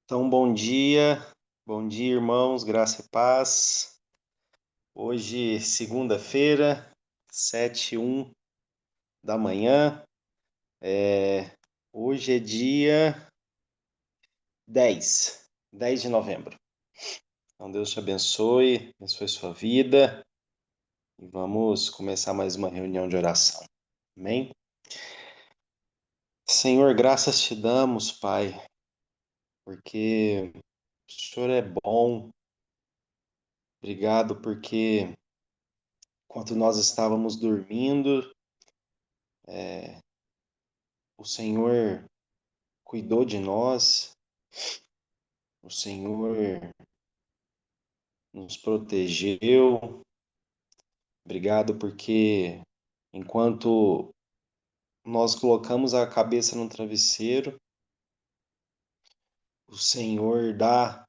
Então, bom dia, irmãos, graça e paz. Hoje, segunda-feira, 7h01 da manhã. Hoje é dia 10 de novembro. Então, Deus te abençoe sua vida e vamos começar mais uma reunião de oração. Amém? Senhor, graças te damos, Pai, porque o Senhor é bom. Obrigado porque enquanto nós estávamos dormindo, o Senhor cuidou de nós, o Senhor nos protegeu. Obrigado porque enquanto nós colocamos a cabeça no travesseiro, o Senhor dá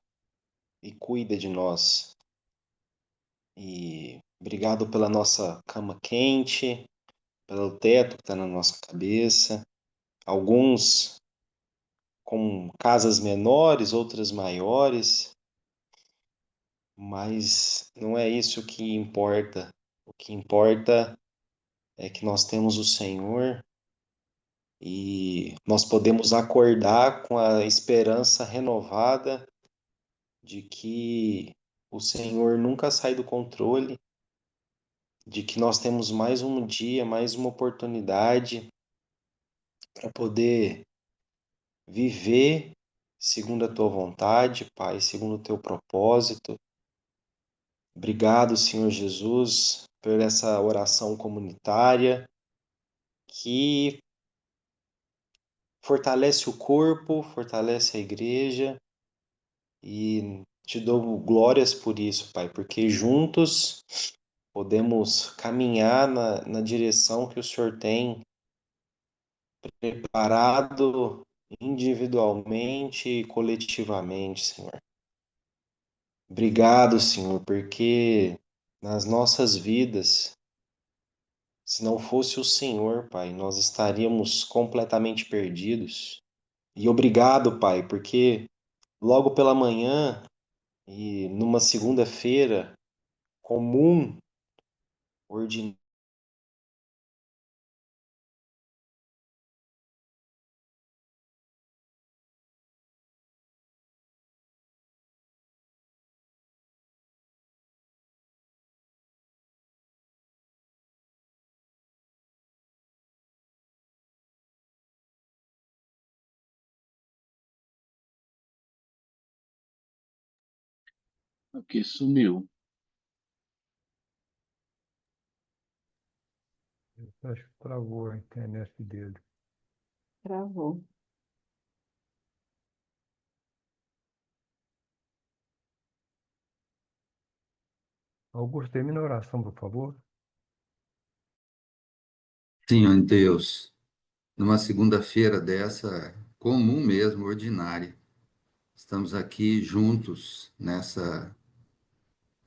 e cuida de nós. E obrigado pela nossa cama quente, pelo teto que está na nossa cabeça. Alguns com casas menores, outras maiores, mas não é isso que importa. O que importa é que nós temos o Senhor e nós podemos acordar com a esperança renovada de que o Senhor nunca sai do controle, de que nós temos mais um dia, mais uma oportunidade para poder viver segundo a tua vontade, Pai, segundo o teu propósito. Obrigado, Senhor Jesus, por essa oração comunitária que fortalece o corpo, fortalece a igreja e te dou glórias por isso, Pai, porque juntos podemos caminhar na direção que o Senhor tem preparado individualmente e coletivamente, Senhor. Obrigado, Senhor, porque nas nossas vidas, se não fosse o Senhor, Pai, nós estaríamos completamente perdidos. E obrigado, Pai, porque logo pela manhã e numa segunda-feira comum, ordinária, Aqui sumiu. Eu acho que travou a internet dele. Travou. Augusto, termina a oração, por favor. Senhor Deus, numa segunda-feira dessa, comum mesmo, ordinária, estamos aqui juntos nessa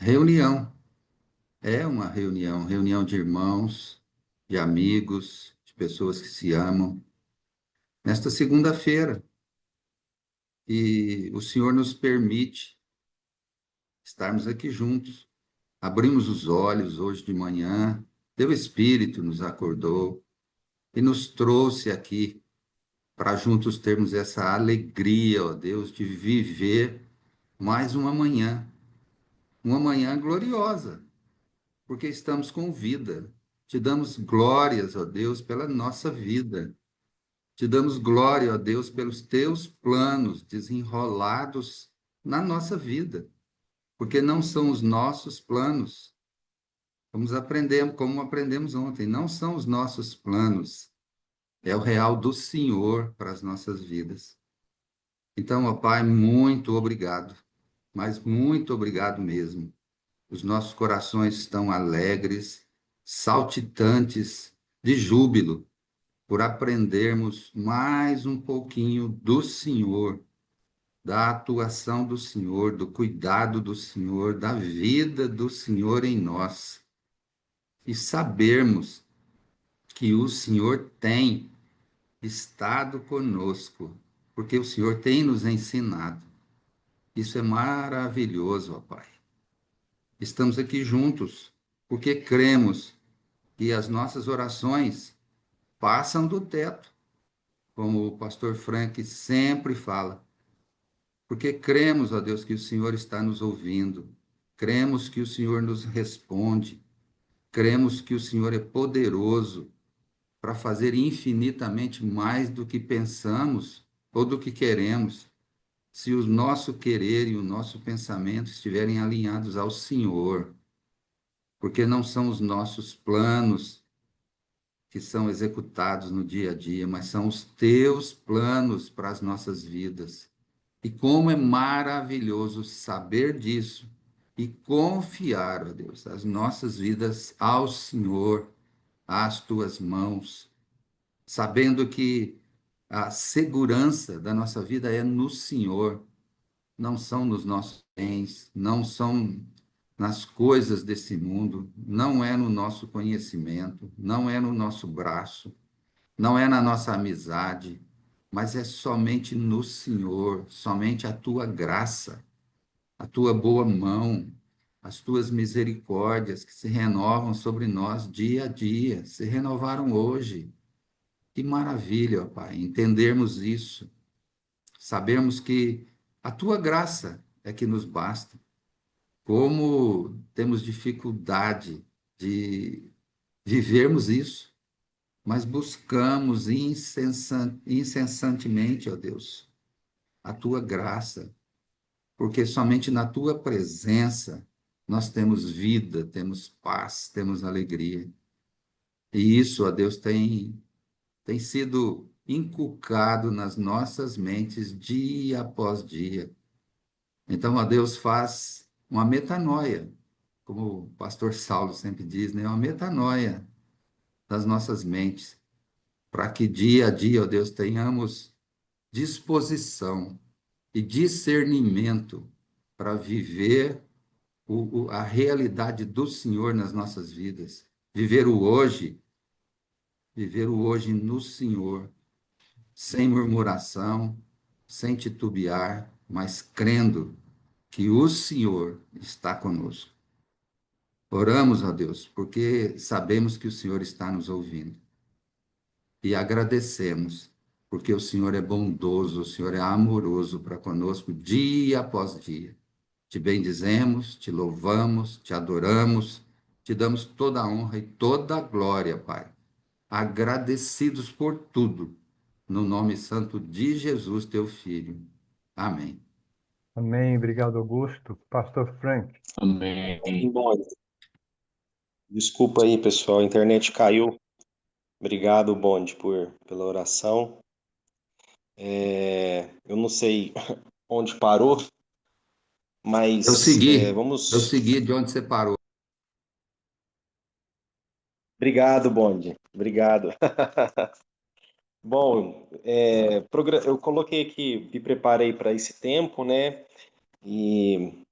reunião. É uma reunião, reunião de irmãos, de amigos, de pessoas que se amam. Nesta segunda-feira, e o Senhor nos permite estarmos aqui juntos. Abrimos os olhos hoje de manhã, Teu Espírito nos acordou e nos trouxe aqui para juntos termos essa alegria, ó Deus, de viver mais uma manhã gloriosa, porque estamos com vida. Te damos glórias, ó Deus, pela nossa vida. Te damos glória, ó Deus, pelos teus planos desenrolados na nossa vida, porque não são os nossos planos. Vamos aprender, como aprendemos ontem, não são os nossos planos, é o real do Senhor para as nossas vidas. Então, ó Pai, muito obrigado, mas muito obrigado mesmo. Os nossos corações estão alegres, saltitantes de júbilo por aprendermos mais um pouquinho do Senhor, da atuação do Senhor, do cuidado do Senhor, da vida do Senhor em nós. E sabermos que o Senhor tem estado conosco, porque o Senhor tem nos ensinado. Isso é maravilhoso, ó Pai. Estamos aqui juntos porque cremos que as nossas orações passam do teto, como o pastor Frank sempre fala. Porque cremos, ó Deus, que o Senhor está nos ouvindo. Cremos que o Senhor nos responde. Cremos que o Senhor é poderoso para fazer infinitamente mais do que pensamos ou do que queremos, se o nosso querer e o nosso pensamento estiverem alinhados ao Senhor, porque não são os nossos planos que são executados no dia a dia, mas são os teus planos para as nossas vidas. E como é maravilhoso saber disso e confiar, ó Deus, as nossas vidas ao Senhor, às tuas mãos, sabendo que a segurança da nossa vida é no Senhor, não são nos nossos bens, não são nas coisas desse mundo, não é no nosso conhecimento, não é no nosso braço, não é na nossa amizade, mas é somente no Senhor, somente a tua graça, a tua boa mão, as tuas misericórdias que se renovam sobre nós dia a dia, se renovaram hoje. Que maravilha, ó Pai, entendermos isso, sabermos que a tua graça é que nos basta. Como temos dificuldade de vivermos isso, mas buscamos incessantemente, ó Deus, a tua graça, porque somente na tua presença nós temos vida, temos paz, temos alegria. E isso, ó Deus, tem sido inculcado nas nossas mentes dia após dia. Então, ó Deus, faz uma metanoia, como o pastor Saulo sempre diz, né? Uma metanoia das nossas mentes, para que dia a dia, ó Deus, tenhamos disposição e discernimento para viver a realidade do Senhor nas nossas vidas, viver o hoje no Senhor, sem murmuração, sem titubear, mas crendo que o Senhor está conosco. Oramos a Deus, porque sabemos que o Senhor está nos ouvindo. E agradecemos, porque o Senhor é bondoso, o Senhor é amoroso para conosco dia após dia. Te bendizemos, te louvamos, te adoramos, te damos toda a honra e toda a glória, Pai. Agradecidos por tudo, no nome santo de Jesus, teu Filho. Amém. Amém. Obrigado, Augusto. Pastor Frank. Amém. Bom, desculpa aí, pessoal, a internet caiu. Obrigado, Bonde, pela oração. Eu não sei onde parou, Eu mas segui, eu vamos. segui de onde você parou. Obrigado, Bonde. Obrigado. Bom, eu coloquei aqui, me preparei para esse tempo, né? E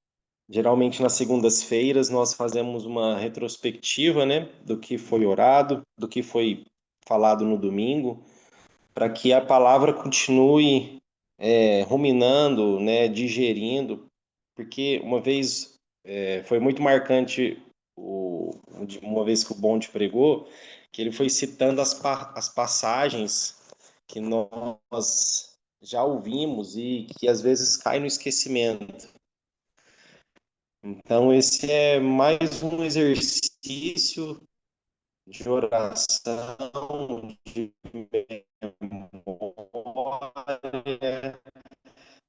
geralmente nas segundas-feiras nós fazemos uma retrospectiva, né? Do que foi orado, do que foi falado no domingo, para que a palavra continue ruminando, né? Digerindo, porque uma vez foi muito marcante uma vez que o Bonde pregou, que ele foi citando as passagens que nós já ouvimos e que às vezes cai no esquecimento. Então, esse é mais um exercício de oração, de memória,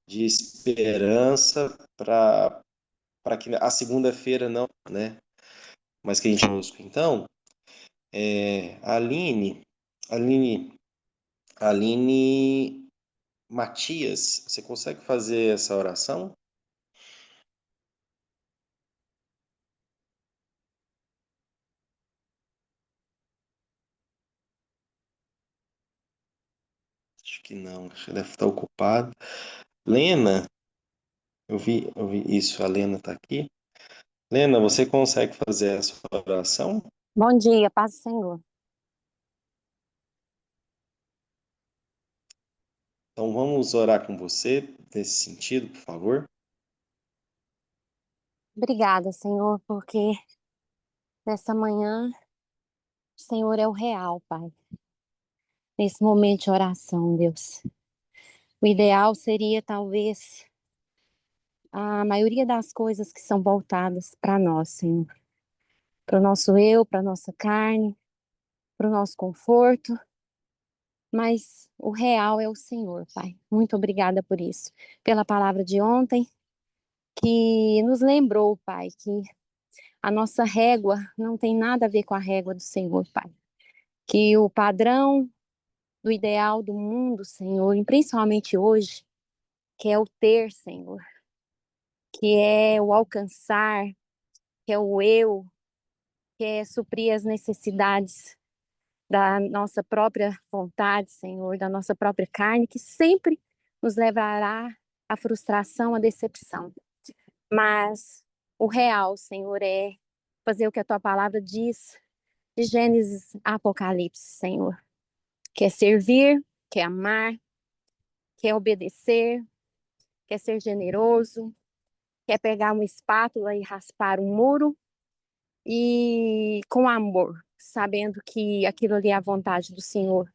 de esperança para que a segunda-feira não, né? Mas que a gente conosco. Então, Aline, Aline, Aline Matias, você consegue fazer essa oração? Acho que não, acho que deve estar ocupado. Lena, eu vi isso, a Lena está aqui. Lena, você consegue fazer essa oração? Bom dia, paz do Senhor. Então vamos orar com você nesse sentido, por favor. Obrigada, Senhor, porque nessa manhã o Senhor é o real, Pai. Nesse momento de oração, Deus. O ideal seria, talvez, a maioria das coisas que são voltadas para nós, Senhor. Para o nosso eu, para a nossa carne, para o nosso conforto. Mas o real é o Senhor, Pai. Muito obrigada por isso. Pela palavra de ontem, que nos lembrou, Pai, que a nossa régua não tem nada a ver com a régua do Senhor, Pai. Que o padrão do ideal do mundo, Senhor, e principalmente hoje, que é o ter, Senhor, que é o alcançar, que é o eu, que é suprir as necessidades da nossa própria vontade, Senhor, da nossa própria carne, que sempre nos levará à frustração, à decepção. Mas o real, Senhor, é fazer o que a tua palavra diz, de Gênesis a Apocalipse, Senhor. Quer servir, quer amar, quer obedecer, quer ser generoso, quer pegar uma espátula e raspar um muro e com amor, sabendo que aquilo ali é a vontade do Senhor,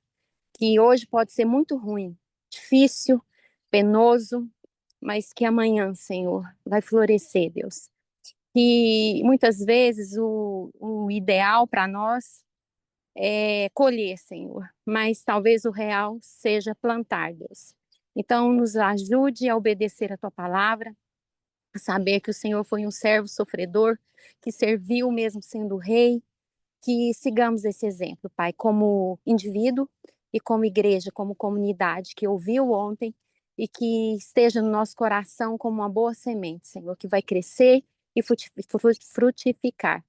que hoje pode ser muito ruim, difícil, penoso, mas que amanhã, Senhor, vai florescer, Deus. E muitas vezes o ideal para nós é colher, Senhor, mas talvez o real seja plantar, Deus. Então, nos ajude a obedecer a tua palavra, a saber que o Senhor foi um servo sofredor, que serviu mesmo sendo rei, que sigamos esse exemplo, Pai, como indivíduo e como igreja, como comunidade que ouviu ontem e que esteja no nosso coração como uma boa semente, Senhor, que vai crescer e frutificar.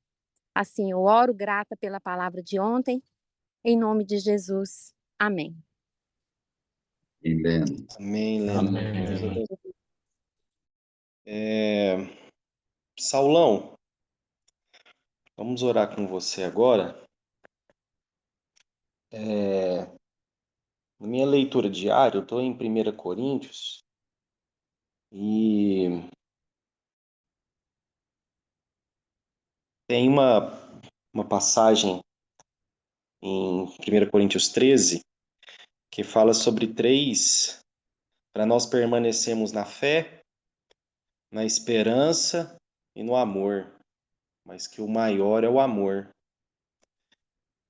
Assim, eu oro grata pela palavra de ontem, em nome de Jesus. Amém. Amém. Amém, Lena. Amém. Deus abençoe. Saulão, vamos orar com você agora. Na minha leitura diária, eu estou em 1 Coríntios e tem uma passagem em 1 Coríntios 13 que fala sobre para nós permanecermos na fé, na esperança e no amor, mas que o maior é o amor.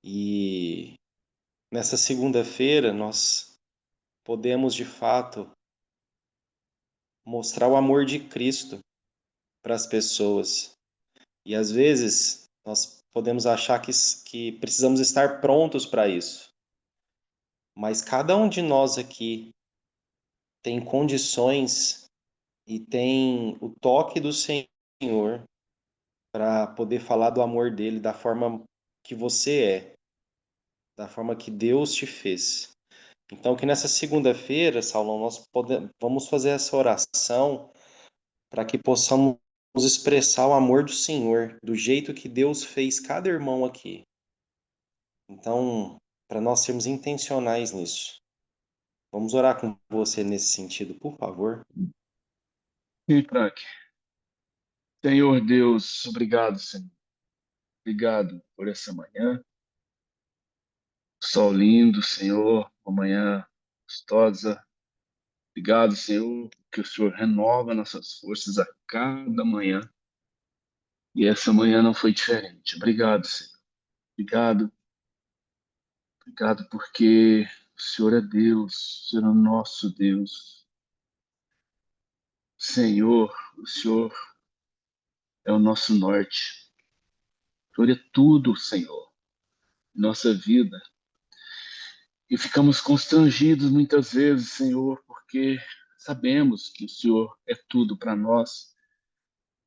E nessa segunda-feira nós podemos de fato mostrar o amor de Cristo para as pessoas. E às vezes nós podemos achar que precisamos estar prontos para isso. Mas cada um de nós aqui tem condições e tem o toque do Senhor para poder falar do amor dele da forma que você é, da forma que Deus te fez. Então, que nessa segunda-feira, Saulão, vamos fazer essa oração para que possamos expressar o amor do Senhor, do jeito que Deus fez cada irmão aqui. Então, para nós sermos intencionais nisso. Vamos orar com você nesse sentido, por favor. E craque. Senhor Deus, obrigado, Senhor. Obrigado por essa manhã. Sol lindo, Senhor, uma manhã gostosa. Obrigado, Senhor, que o Senhor renova nossas forças a cada manhã. E essa manhã não foi diferente. Obrigado, Senhor. Obrigado. Obrigado porque o Senhor é Deus, o Senhor é o nosso Deus. Senhor, o Senhor é o nosso norte. O Senhor é tudo, Senhor, em nossa vida. E ficamos constrangidos muitas vezes, Senhor, porque sabemos que o Senhor é tudo para nós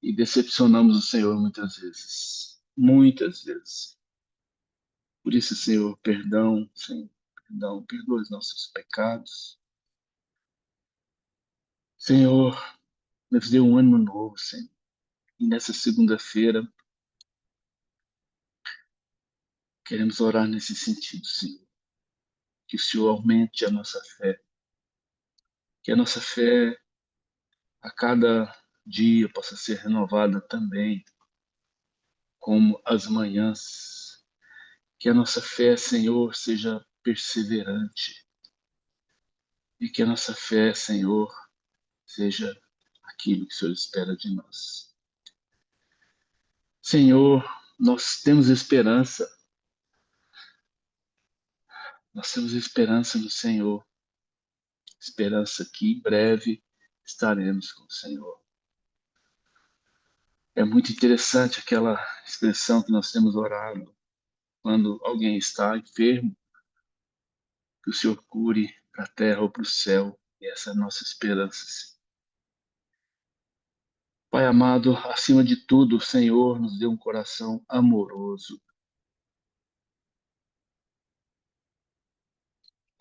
e decepcionamos o Senhor muitas vezes. Muitas vezes. Por isso, Senhor, perdão, Senhor, perdão, perdoa os nossos pecados. Senhor, nos dê um ano novo, Senhor. E nessa segunda-feira, queremos orar nesse sentido, Senhor. Que o Senhor aumente a nossa fé. Que a nossa fé, a cada dia possa ser renovada também, como as manhãs. Que a nossa fé, Senhor, seja perseverante. E que a nossa fé, Senhor, seja aquilo que o Senhor espera de nós. Senhor, nós temos esperança. Nós temos esperança no Senhor. Esperança que em breve estaremos com o Senhor. É muito interessante aquela expressão que nós temos orado. Quando alguém está enfermo, que o Senhor cure para a terra ou para o céu. E essa é a nossa esperança, Senhor. Pai amado, acima de tudo, o Senhor nos deu um coração amoroso.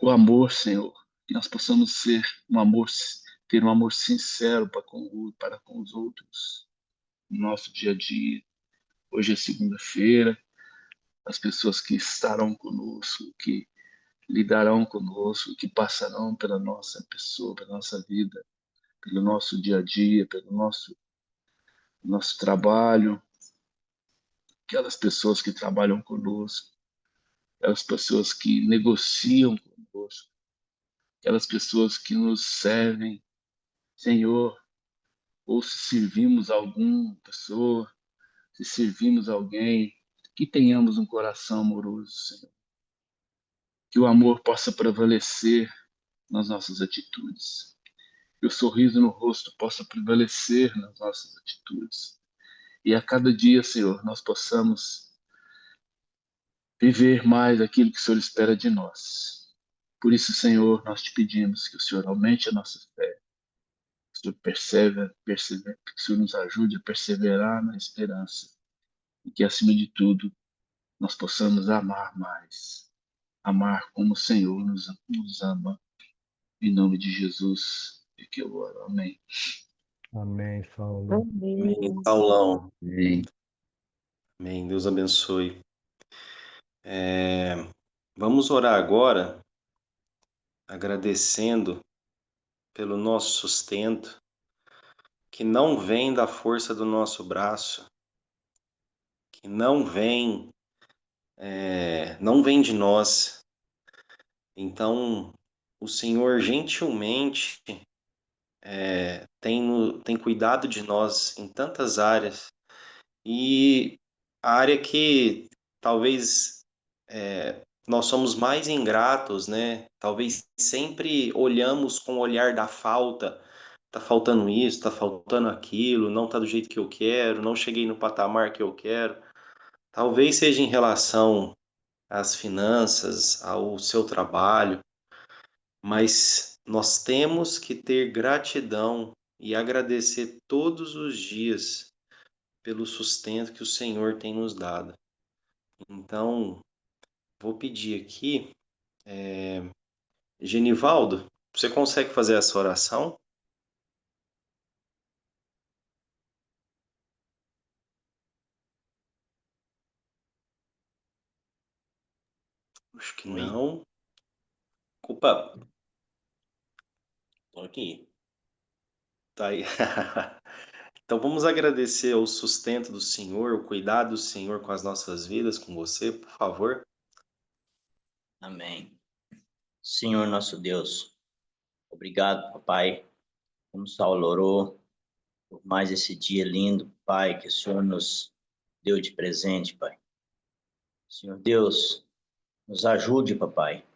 O amor, Senhor, que nós possamos ter um amor sincero para com os outros no nosso dia a dia. Hoje é segunda-feira, as pessoas que estarão conosco, que lidarão conosco, que passarão pela nossa pessoa, pela nossa vida, pelo nosso dia a dia, pelo nosso trabalho, aquelas pessoas que trabalham conosco, aquelas pessoas que negociam conosco, aquelas pessoas que nos servem, Senhor, ou se servimos alguma pessoa, se servimos alguém, que tenhamos um coração amoroso, Senhor. Que o amor possa prevalecer nas nossas atitudes. Que o sorriso no rosto possa prevalecer nas nossas atitudes. E a cada dia, Senhor, nós possamos viver mais aquilo que o Senhor espera de nós. Por isso, Senhor, nós te pedimos que o Senhor aumente a nossa fé, que o Senhor que o Senhor nos ajude a perseverar na esperança e que, acima de tudo, nós possamos amar mais, amar como o Senhor nos ama. Em nome de Jesus é que eu oro. Amém. Amém, Saulo. Amém, Amém. Saulão. Amém. Amém. Deus abençoe. Vamos orar agora, agradecendo pelo nosso sustento, que não vem da força do nosso braço, que não vem de nós. Então, o Senhor gentilmente tem cuidado de nós em tantas áreas, e a área que talvez nós somos mais ingratos, né? Talvez sempre olhamos com o olhar da falta. Tá faltando isso, tá faltando aquilo, não tá do jeito que eu quero, não cheguei no patamar que eu quero. Talvez seja em relação às finanças, ao seu trabalho, mas nós temos que ter gratidão e agradecer todos os dias pelo sustento que o Senhor tem nos dado. Então, vou pedir aqui, Genivaldo, você consegue fazer essa oração? Acho que Oi, não. Culpa, tô aqui. tá aí. Então vamos agradecer o sustento do Senhor, o cuidado do Senhor com as nossas vidas, com você, por favor. Amém. Senhor nosso Deus, obrigado, papai, como Saulo orou, por mais esse dia lindo, pai, que o Senhor nos deu de presente, pai. Senhor Deus, nos ajude, papai,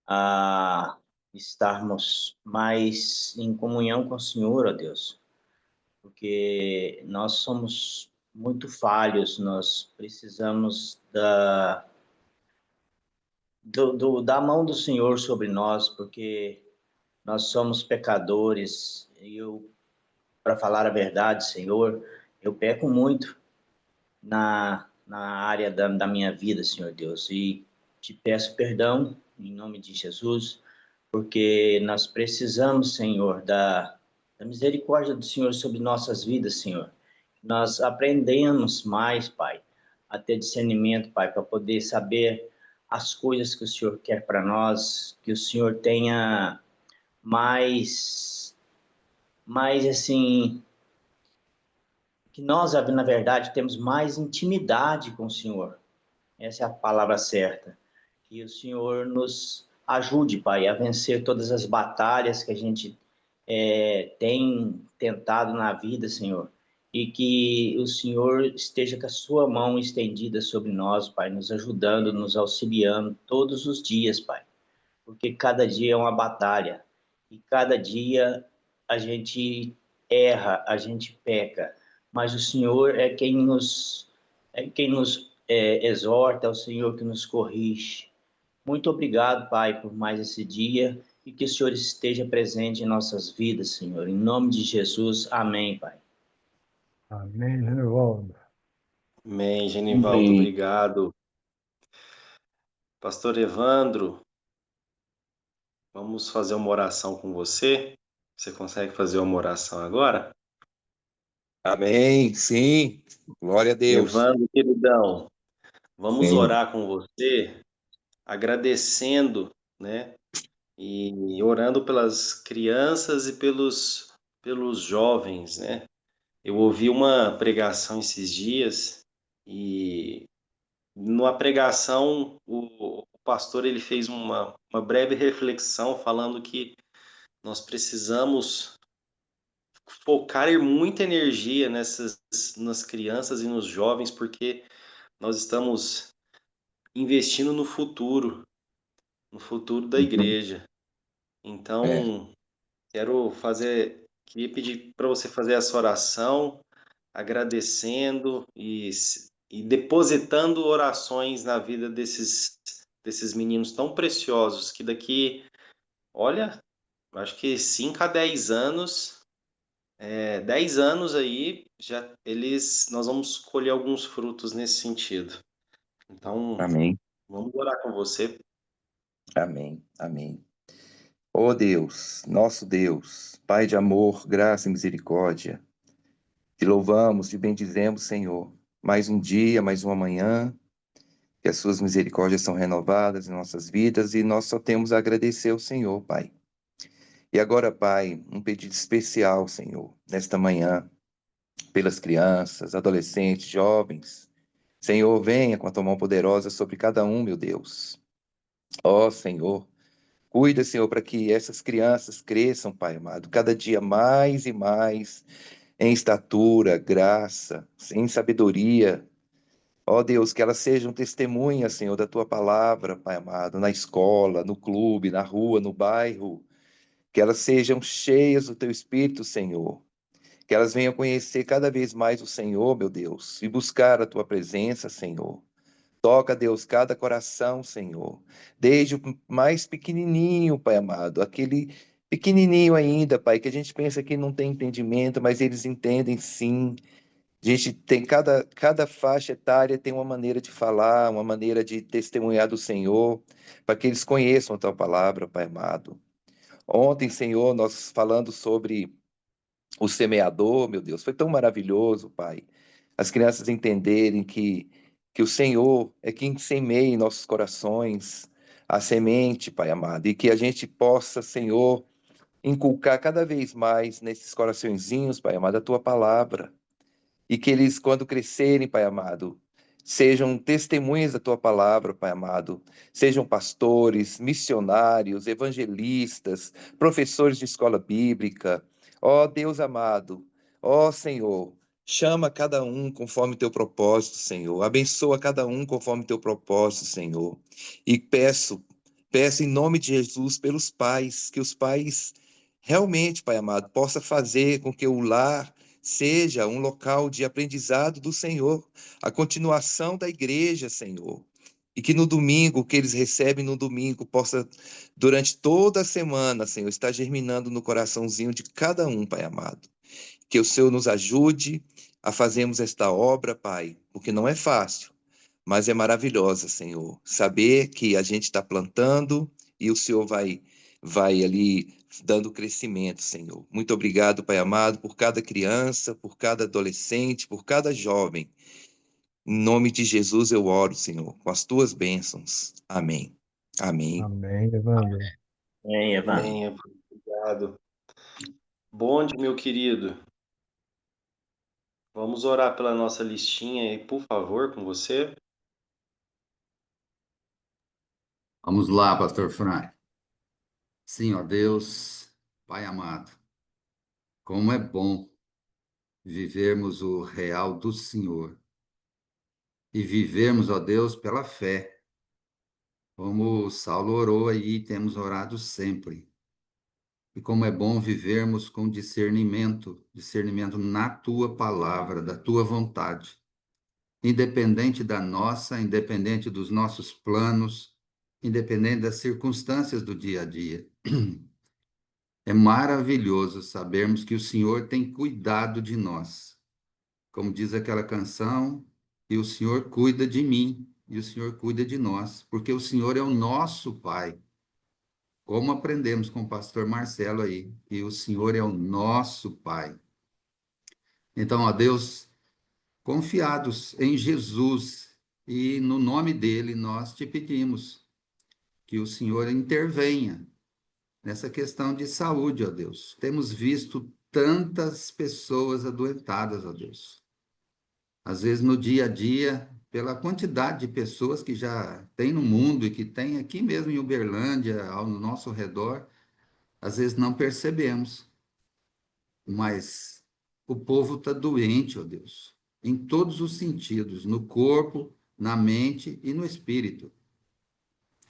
a estarmos mais em comunhão com o Senhor, ó Deus, porque nós somos muito falhos, nós precisamos da mão do Senhor sobre nós, porque nós somos pecadores. E eu, para falar a verdade, Senhor, eu peco muito na área da minha vida, Senhor Deus, e te peço perdão em nome de Jesus, porque nós precisamos, Senhor, da misericórdia do Senhor sobre nossas vidas, Senhor. Nós aprendemos mais, Pai, a ter discernimento, Pai, para poder saber as coisas que o Senhor quer para nós, que o Senhor tenha mais assim, que nós, na verdade, temos mais intimidade com o Senhor. Essa é a palavra certa. Que o Senhor nos ajude, Pai, a vencer todas as batalhas que a gente tem tentado na vida, Senhor. E que o Senhor esteja com a sua mão estendida sobre nós, Pai, nos ajudando, nos auxiliando todos os dias, Pai. Porque cada dia é uma batalha. E cada dia a gente erra, a gente peca. Mas o Senhor é quem nos exorta, é o Senhor que nos corrige. Muito obrigado, Pai, por mais esse dia e que o Senhor esteja presente em nossas vidas, Senhor. Em nome de Jesus, amém, Pai. Amém, Genivaldo. Amém, Genivaldo, Amém. obrigado. Pastor Evandro, vamos fazer uma oração com você. Você consegue fazer uma oração agora? Amém, sim. Glória a Deus. Evandro, queridão, vamos Sim. orar com você, agradecendo, né? E orando pelas crianças e pelos jovens, né? Eu ouvi uma pregação esses dias e numa pregação o pastor ele fez uma breve reflexão falando que nós precisamos focar muita energia nas crianças e nos jovens porque nós estamos investindo no futuro da Uhum. igreja. É, Então, queria pedir para você fazer essa oração, agradecendo e depositando orações na vida desses meninos tão preciosos, que daqui, olha, acho que 5 a 10 anos, 10 anos aí, nós vamos colher alguns frutos nesse sentido. Então, amém, vamos orar com você. amém, amém. Ó Deus, nosso Deus, Pai de amor, graça e misericórdia, te louvamos, te bendizemos, Senhor. Mais um dia, mais uma manhã, que as suas misericórdias são renovadas em nossas vidas e nós só temos a agradecer ao Senhor, Pai. E agora, Pai, um pedido especial, Senhor, nesta manhã, pelas crianças, adolescentes, jovens. Senhor, venha com a tua mão poderosa sobre cada um, meu Deus. Ó Senhor, cuida, Senhor, para que essas crianças cresçam, Pai amado, cada dia mais e mais em estatura, graça, em sabedoria. Ó Deus, que elas sejam testemunhas, Senhor, da tua palavra, Pai amado, na escola, no clube, na rua, no bairro. Que elas sejam cheias do teu Espírito, Senhor. Que elas venham conhecer cada vez mais o Senhor, meu Deus, e buscar a tua presença, Senhor. Toca, Deus, cada coração, Senhor. Desde o mais pequenininho, Pai amado, aquele pequenininho ainda, Pai, que a gente pensa que não tem entendimento, mas eles entendem sim. A gente tem cada faixa etária tem uma maneira de falar, uma maneira de testemunhar do Senhor, para que eles conheçam a tua palavra, Pai amado. Ontem, Senhor, nós falando sobre o semeador, meu Deus, foi tão maravilhoso, Pai. As crianças entenderem que o Senhor é quem semeia em nossos corações a semente, Pai amado, e que a gente possa, Senhor, inculcar cada vez mais nesses coraçõezinhos, Pai amado, a tua palavra. E que eles, quando crescerem, Pai amado, sejam testemunhas da tua palavra, Pai amado, sejam pastores, missionários, evangelistas, professores de escola bíblica. Ó Deus amado, ó Senhor, chama cada um conforme teu propósito, Senhor. Abençoa cada um conforme teu propósito, Senhor. E peço em nome de Jesus pelos pais, que os pais realmente, Pai amado, possa fazer com que o lar seja um local de aprendizado do Senhor, a continuação da igreja, Senhor. E que no domingo, o que eles recebem no domingo, possa, durante toda a semana, Senhor, estar germinando no coraçãozinho de cada um, Pai amado. Que o Senhor nos ajude a fazermos esta obra, Pai, porque não é fácil, mas é maravilhosa, Senhor. Saber que a gente está plantando e o Senhor vai ali dando crescimento, Senhor. Muito obrigado, Pai amado, por cada criança, por cada adolescente, por cada jovem. Em nome de Jesus eu oro, Senhor, com as tuas bênçãos. Amém. Amém. Amém, Evandro. Amém, Evandro. Amém, obrigado. Bonde, meu querido. Vamos orar pela nossa listinha aí, por favor, com você. Vamos lá, pastor Fran. Sim, ó Deus, Pai amado, como é bom vivermos o real do Senhor e vivermos, ó Deus, pela fé. Como Saulo orou aí, temos orado sempre. E como é bom vivermos com discernimento, discernimento na tua palavra, da tua vontade, independente da nossa, independente dos nossos planos, independente das circunstâncias do dia a dia. É maravilhoso sabermos que o Senhor tem cuidado de nós. Como diz aquela canção, e o Senhor cuida de mim, e o Senhor cuida de nós, porque o Senhor é o nosso Pai. Como aprendemos com o pastor Marcelo aí, e o Senhor é o nosso Pai. Então, ó Deus, confiados em Jesus e no nome dele, nós te pedimos que o Senhor intervenha nessa questão de saúde, ó Deus. Temos visto tantas pessoas adoentadas, ó Deus. Às vezes no dia a dia, pela quantidade de pessoas que já tem no mundo e que tem aqui mesmo em Uberlândia, ao nosso redor, às vezes não percebemos. Mas o povo está doente, ó Deus, em todos os sentidos, no corpo, na mente e no espírito.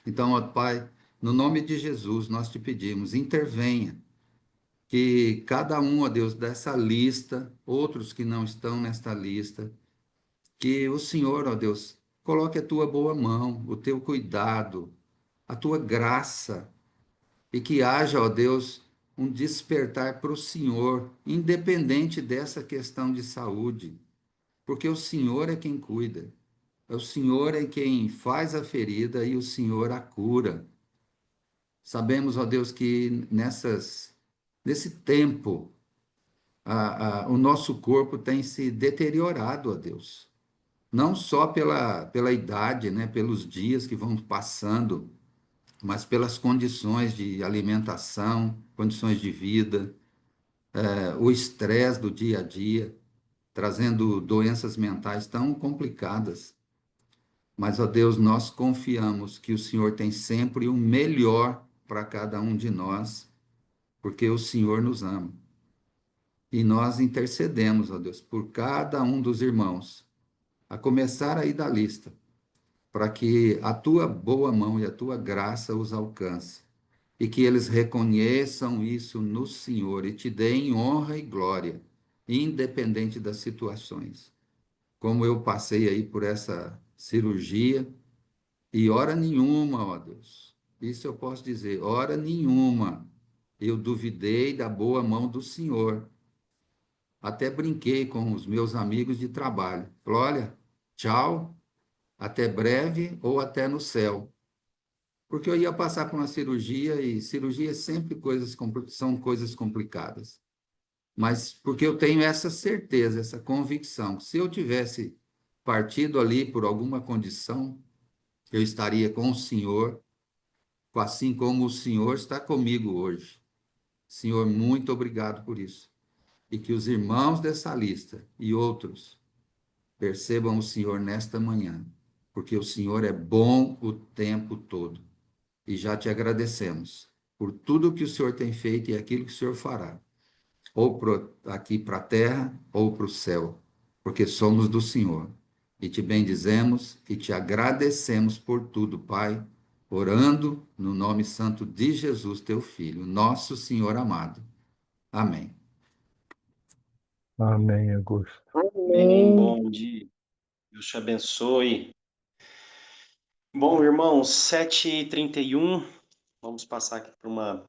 Então, ó Pai, no nome de Jesus, nós te pedimos, intervenha, que cada um, ó Deus, dessa lista, outros que não estão nesta lista, que o Senhor, ó Deus, coloque a tua boa mão, o teu cuidado, a tua graça, e que haja, ó Deus, um despertar para o Senhor, independente dessa questão de saúde, porque o Senhor é quem cuida, o Senhor é quem faz a ferida e o Senhor a cura. Sabemos, ó Deus, que nesse tempo, o nosso corpo tem se deteriorado, ó Deus. Não só pela idade, né, pelos dias que vão passando, mas pelas condições de alimentação, condições de vida, o estresse do dia a dia, trazendo doenças mentais tão complicadas. Mas, ó Deus, nós confiamos que o Senhor tem sempre o melhor para cada um de nós, porque o Senhor nos ama. E nós intercedemos, ó Deus, por cada um dos irmãos, a começar aí da lista, para que a tua boa mão e a tua graça os alcance, e que eles reconheçam isso no Senhor e te deem honra e glória, independente das situações. Como eu passei aí por essa cirurgia, e hora nenhuma, ó Deus, isso eu posso dizer, hora nenhuma, eu duvidei da boa mão do Senhor. Até brinquei com os meus amigos de trabalho. Falei, olha, tchau, até breve ou até no céu. Porque eu ia passar por uma cirurgia e cirurgia sempre são coisas complicadas. Mas porque eu tenho essa certeza, essa convicção, se eu tivesse partido ali por alguma condição, eu estaria com o Senhor, assim como o Senhor está comigo hoje. Senhor, muito obrigado por isso. E que os irmãos dessa lista e outros percebam o Senhor nesta manhã, porque o Senhor é bom o tempo todo. E já te agradecemos por tudo que o Senhor tem feito e aquilo que o Senhor fará, ou aqui para a terra ou para o céu, porque somos do Senhor. E te bendizemos e te agradecemos por tudo, Pai, orando no nome santo de Jesus, teu Filho, nosso Senhor amado. Amém. Amém, Augusto. Bem, Amém. bom dia. Deus te abençoe. Bom, irmãos, 7h31, vamos passar aqui para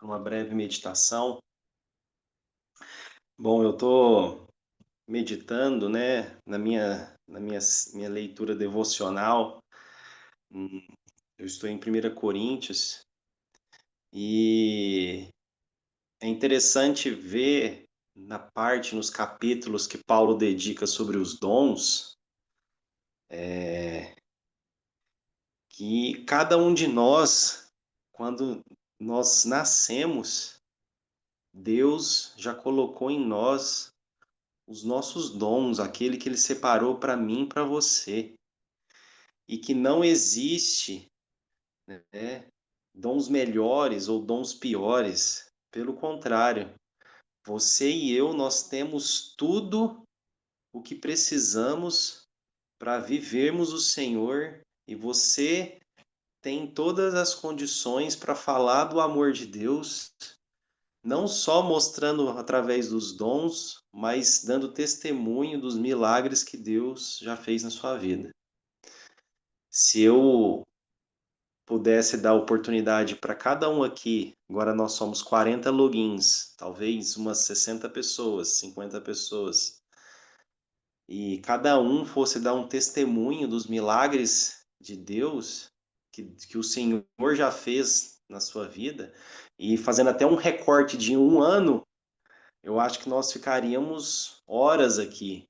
uma breve meditação. Bom, eu estou meditando, né, na minha leitura devocional. Eu estou em 1 Coríntios e é interessante ver nos capítulos que Paulo dedica sobre os dons, que cada um de nós, quando nós nascemos, Deus já colocou em nós os nossos dons, aquele que Ele separou para mim e para você. E que não existe, né, dons melhores ou dons piores. Pelo contrário, você e eu, nós temos tudo o que precisamos para vivermos o Senhor, e você tem todas as condições para falar do amor de Deus, não só mostrando através dos dons, mas dando testemunho dos milagres que Deus já fez na sua vida. Se eu pudesse dar oportunidade para cada um aqui, agora nós somos 40 logins, talvez umas 60 pessoas, 50 pessoas, e cada um fosse dar um testemunho dos milagres de Deus que o Senhor já fez na sua vida, e fazendo até um recorte de um ano, eu acho que nós ficaríamos horas aqui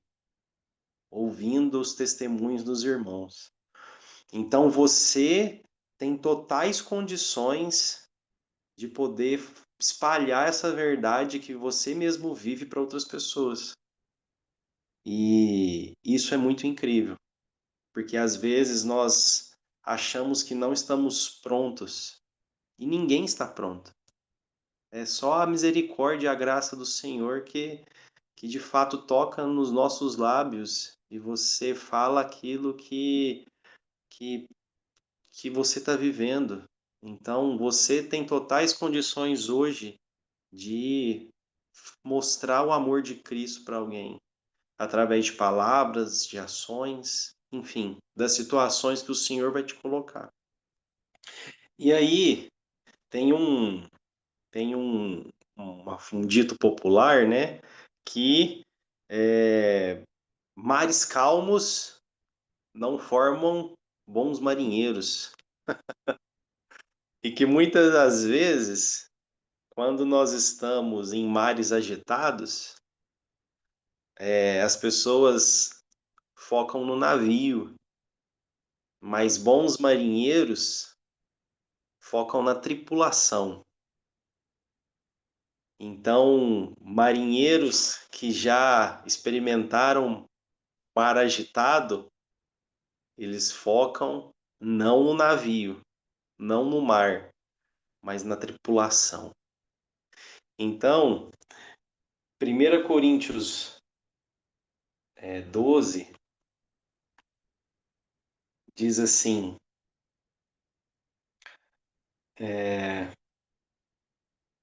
ouvindo os testemunhos dos irmãos. Então você tem totais condições de poder espalhar essa verdade que você mesmo vive para outras pessoas. E isso é muito incrível, porque às vezes nós achamos que não estamos prontos e ninguém está pronto. É só a misericórdia e a graça do Senhor que de fato toca nos nossos lábios e você fala aquilo que, que você está vivendo. Então você tem totais condições hoje de mostrar o amor de Cristo para alguém, através de palavras, de ações, enfim, das situações que o Senhor vai te colocar. E aí tem um dito popular, né, que mares calmos não formam bons marinheiros. E que muitas das vezes, quando nós estamos em mares agitados, as pessoas focam no navio, mas bons marinheiros focam na tripulação. Então, marinheiros que já experimentaram mar agitado, eles focam não no navio, não no mar, mas na tripulação. Então, 1 Coríntios 12 diz assim: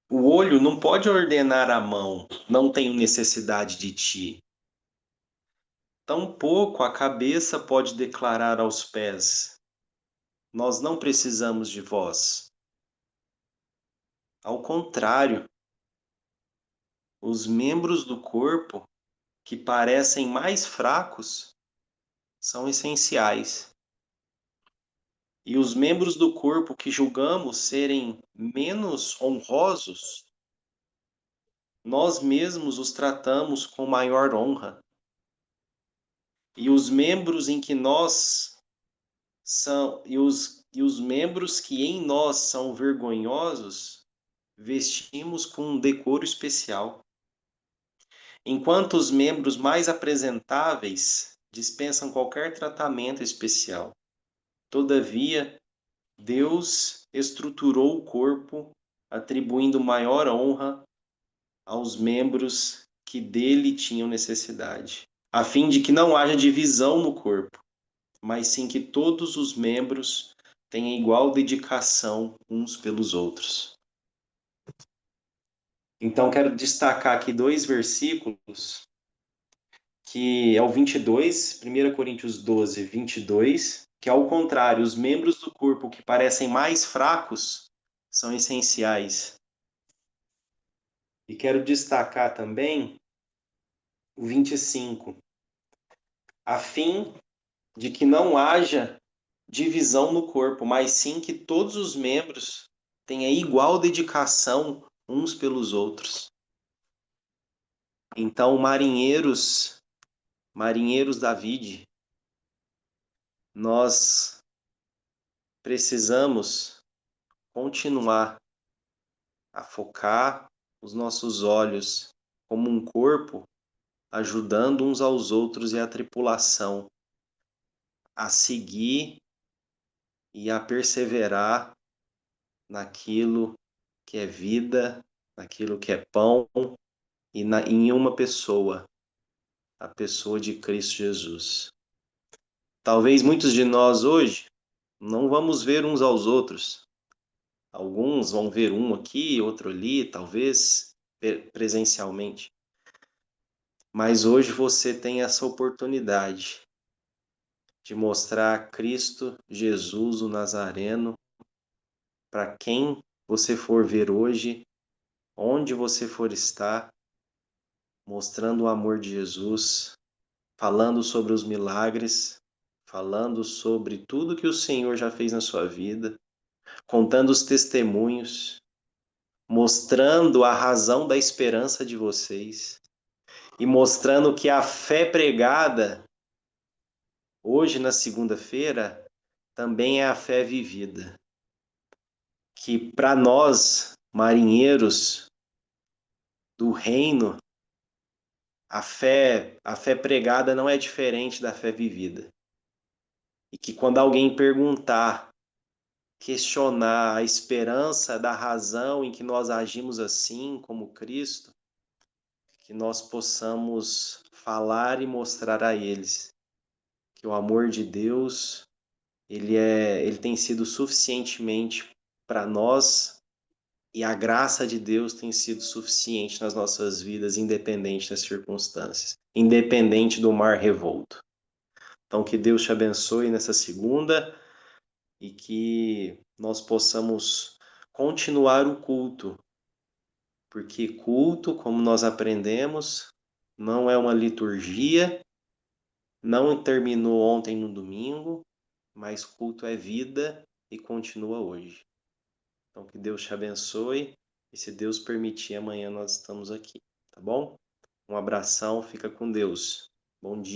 o olho não pode ordenar à mão, não tenho necessidade de ti. Tampouco a cabeça pode declarar aos pés: nós não precisamos de vós. Ao contrário, os membros do corpo que parecem mais fracos são essenciais. E os membros do corpo que julgamos serem menos honrosos, nós mesmos os tratamos com maior honra. E os membros em que nós são e os membros que em nós são vergonhosos, vestimos com um decoro especial. Enquanto os membros mais apresentáveis dispensam qualquer tratamento especial. Todavia, Deus estruturou o corpo, atribuindo maior honra aos membros que dele tinham necessidade, a fim de que não haja divisão no corpo, mas sim que todos os membros tenham igual dedicação uns pelos outros. Então, quero destacar aqui 2 versículos, que é o 22, 1 Coríntios 12, 22, que ao contrário, os membros do corpo que parecem mais fracos são essenciais. E quero destacar também o 25, a fim de que não haja divisão no corpo, mas sim que todos os membros tenham igual dedicação uns pelos outros. Então, marinheiros da vida, nós precisamos continuar a focar os nossos olhos como um corpo ajudando uns aos outros e a tripulação a seguir e a perseverar naquilo que é vida, naquilo que é pão e em uma pessoa, a pessoa de Cristo Jesus. Talvez muitos de nós hoje não vamos ver uns aos outros. Alguns vão ver um aqui, outro ali, talvez presencialmente. Mas hoje você tem essa oportunidade de mostrar Cristo Jesus, o Nazareno, para quem você for ver hoje, onde você for estar, mostrando o amor de Jesus, falando sobre os milagres, falando sobre tudo que o Senhor já fez na sua vida, contando os testemunhos, mostrando a razão da esperança de vocês e mostrando que a fé pregada hoje na segunda-feira também é a fé vivida. Que para nós, marinheiros do reino, a fé pregada não é diferente da fé vivida. E que quando alguém perguntar, questionar a esperança da razão em que nós agimos assim, como Cristo, que nós possamos falar e mostrar a eles que o amor de Deus, ele tem sido suficientemente para nós e a graça de Deus tem sido suficiente nas nossas vidas, independente das circunstâncias, independente do mar revolto. Então, que Deus te abençoe nessa segunda e que nós possamos continuar o culto, porque culto, como nós aprendemos, não é uma liturgia, não terminou ontem no domingo, mas culto é vida e continua hoje. Então, que Deus te abençoe e, se Deus permitir, amanhã nós estamos aqui, tá bom? Um abração, fica com Deus. Bom dia.